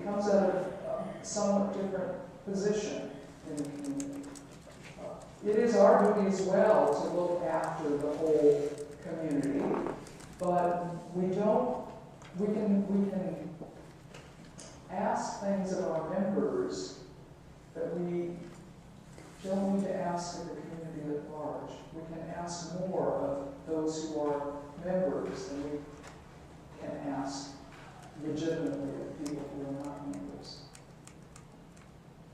comes at a somewhat different position in the community. It is our duty as well to look after the whole community, but we can ask things of our members that we don't need to ask of the community at large. We can ask more of those who are members than we can ask legitimately of people who are not members.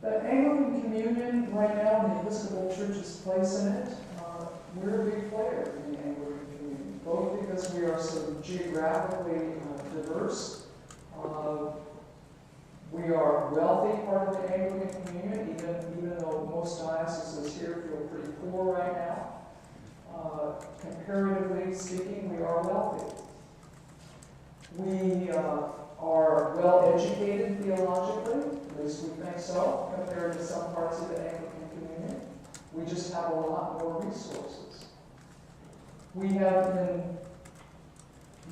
The Anglican Communion right now, the Episcopal Church's place in it, we're a big player in the Anglican Communion, both because we are so geographically diverse. We are a wealthy part of the Anglican Communion, even though most dioceses here feel pretty poor right now. Comparatively speaking, we are wealthy. We are well educated theologically, at least we think so, compared to some parts of the Anglican Communion. We just have a lot more resources. We have, in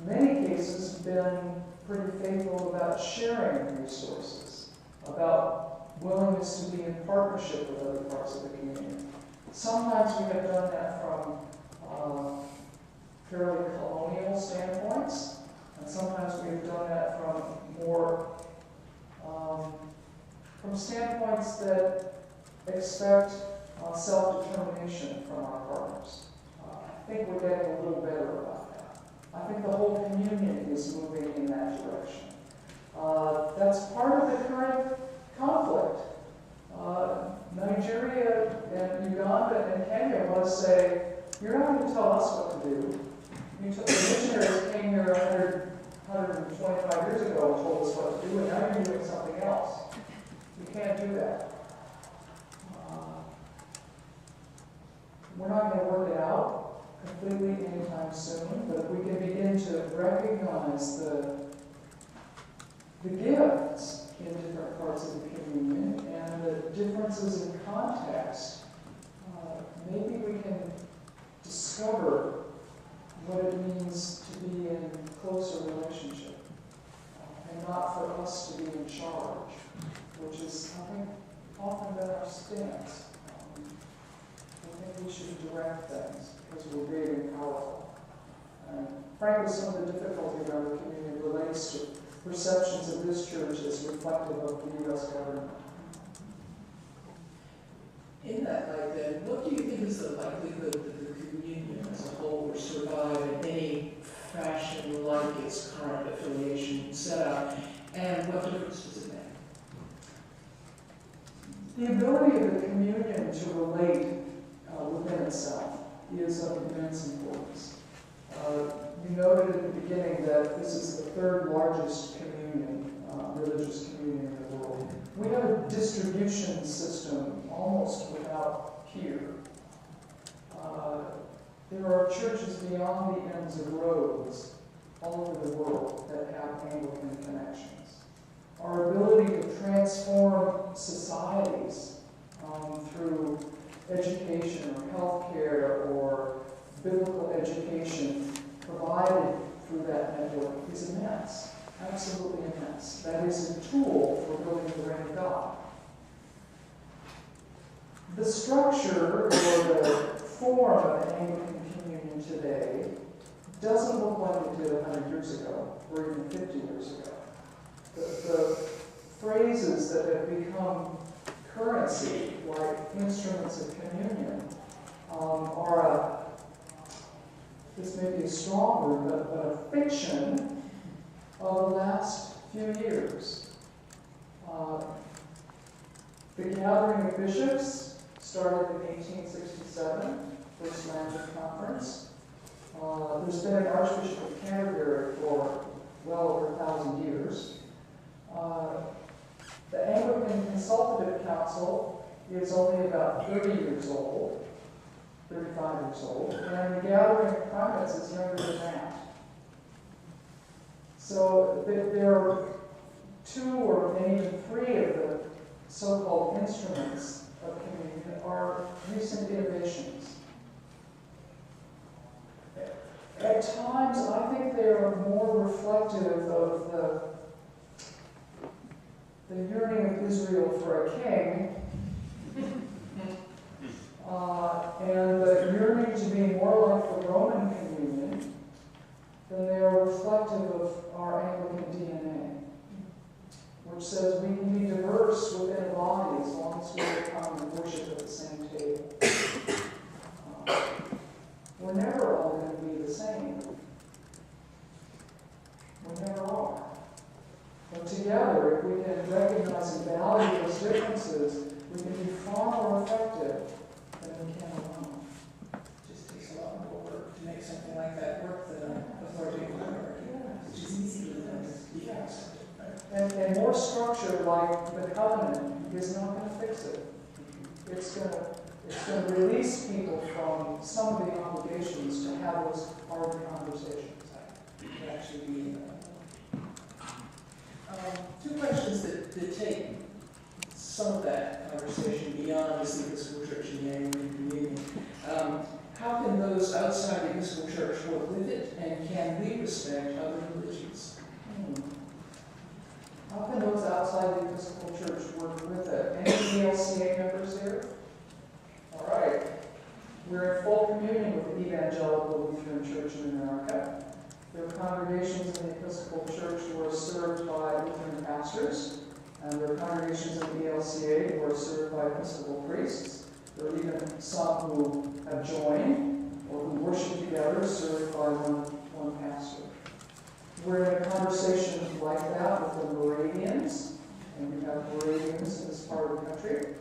many cases, been pretty faithful about sharing resources, about willingness to be in partnership with other parts of the community. Sometimes we have done that from fairly colonial standpoints, and sometimes we've done that from more from standpoints that expect self-determination from our partners. I think we're getting a little better about that. I think the whole communion is moving in that direction. That's part of the current conflict. Nigeria and Uganda and Kenya want to say, you're not going to tell us what to do. The missionaries came here 125 years ago and told us what to do, and now you're doing something else. You can't do that. We're not going to work it out completely anytime soon, but if we can begin to recognize the gifts in different parts of the communion and the differences in context, maybe we can discover what it means to be in closer relationship and not for us to be in charge, which is, I think, often been our stance. I think we should direct things because we're big and powerful. And frankly, some of the difficulty around the community relates to perceptions of this church as reflective of the U.S. government. In that light, then, what do you think is the likelihood that the communion as a whole will survive in any fashion like its current affiliation setup, and what difference does it make? The ability of the communion to relate within itself is of immense importance. You noted at the beginning that this is the third largest communion, religious communion in the world. We have a distribution system almost without peer. There are churches beyond the ends of roads all over the world that have Anglican connections. Our ability to transform societies through education or healthcare or biblical education provided through that network is immense, absolutely immense. That is a tool for building the reign of God. The structure or the form of an Anglican communion today doesn't look like it did 100 years ago or even 50 years ago. The phrases that have become currency, like instruments of communion, are this may be a strong word, but a fiction of the last few years. The gathering of bishops started in 1867, First Lateran Conference. There's been an Archbishop of Canterbury for well over 1,000 years. The Anglican Consultative Council is only about 30 years old, 35 years old, and the gathering of primates is younger than that. So there are two or maybe even three of the so-called instruments of communion are recent innovations. At times, I think they are more reflective of the yearning of Israel for a king, and the yearning to be more like the Roman communion, then they are reflective of our Anglican DNA, which says we can be diverse within a body as long as we come and worship at the same table. We're never all going to be the same. We never are. But together, if we can recognize and value those differences, we can be far more effective than we can alone. It just takes a lot more work to make something like that work than an authoritative hierarchy. It's just easy to be accepted. And more structure like the covenant is not going to fix it. It's going to release people from some of the obligations to have those hard conversations. To actually be two questions that take some of that conversation beyond just the Episcopal Church and the Anglican Communion. How can those outside the Episcopal Church work with it, and can we respect other religions? How can those outside the Episcopal Church work with it? Any ELCA members here? All right. We're in full communion with the Evangelical Lutheran Church in America. There are congregations in the Episcopal Church who are served by Lutheran pastors, and there are congregations in the ELCA who are served by Episcopal priests. There are even some who have joined or who worship together, served by one pastor. We're in a conversation like that with the Moravians, and we have Moravians in this part of the country.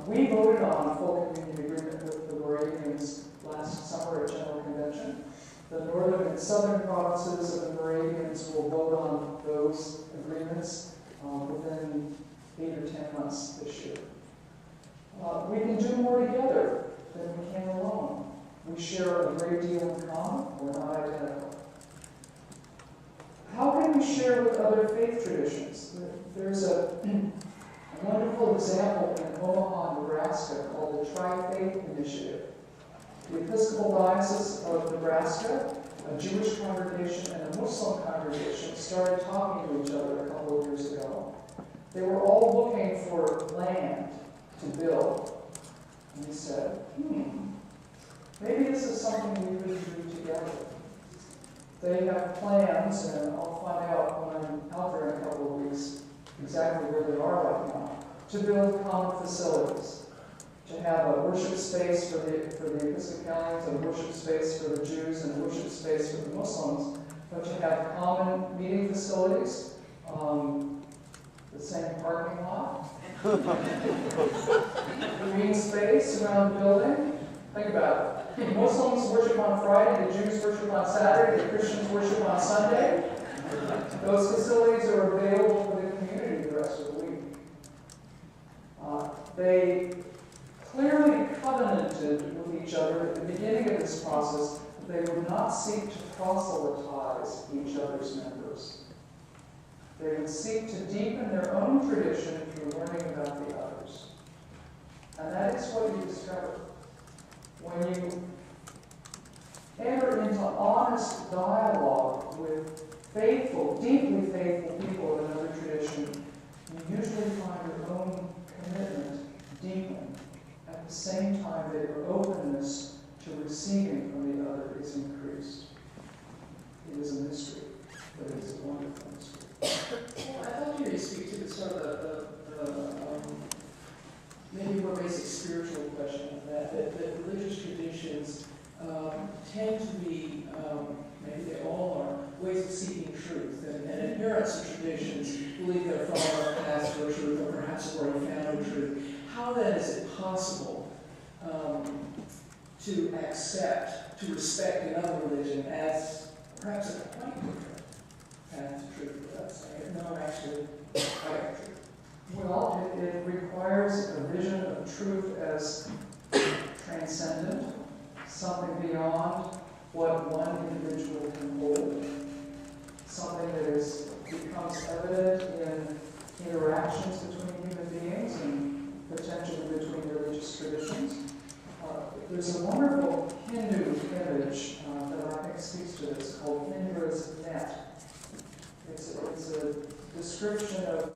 We voted on a full communion agreement with the Moravians last summer at General Convention. The northern and southern provinces of the Moravians will vote on those agreements within 8 or 10 months this year. We can do more together than we can alone. We share a great deal in common. We're not identical. How can we share with other faith traditions? There's a wonderful example in Omaha, Nebraska called the Tri-Faith Initiative. The Episcopal Diocese of Nebraska, a Jewish congregation, and a Muslim congregation started talking to each other a couple of years ago. They were all looking for land to build. And we said, maybe this is something we could do together. They have plans, and I'll find out when I'm out there in a couple of weeks exactly where they are right now, to build common facilities. To have a worship space for the Episcopalians, a worship space for the Jews, and a worship space for the Muslims, but to have common meeting facilities, the same parking lot, green space around the building. Think about it. The Muslims worship on Friday, the Jews worship on Saturday, the Christians worship on Sunday. Those facilities are available for the community the rest of the week. They clearly covenanted with each other at the beginning of this process that they would not seek to proselytize each other's members. They would seek to deepen their own tradition through learning about the others. And that is what you discover. When you enter into honest dialogue with faithful, deeply faithful people of another tradition, you usually find your own commitment deepen. At the same time that your openness to receiving from the other is increased. It is a mystery, but it is a wonderful mystery. Well, I'd love to hear you speak to the sort of the maybe more basic spiritual question of that religious traditions tend to be, maybe they all are, ways of seeking truth. And adherents of traditions believe they're following a path to truth, or perhaps have already found truth. How then is it possible to accept, to respect another religion as perhaps a quite different path to truth without saying it? No, actually, quite truth. Well, it requires a vision of truth as transcendent, something beyond what one individual can hold, something that becomes evident in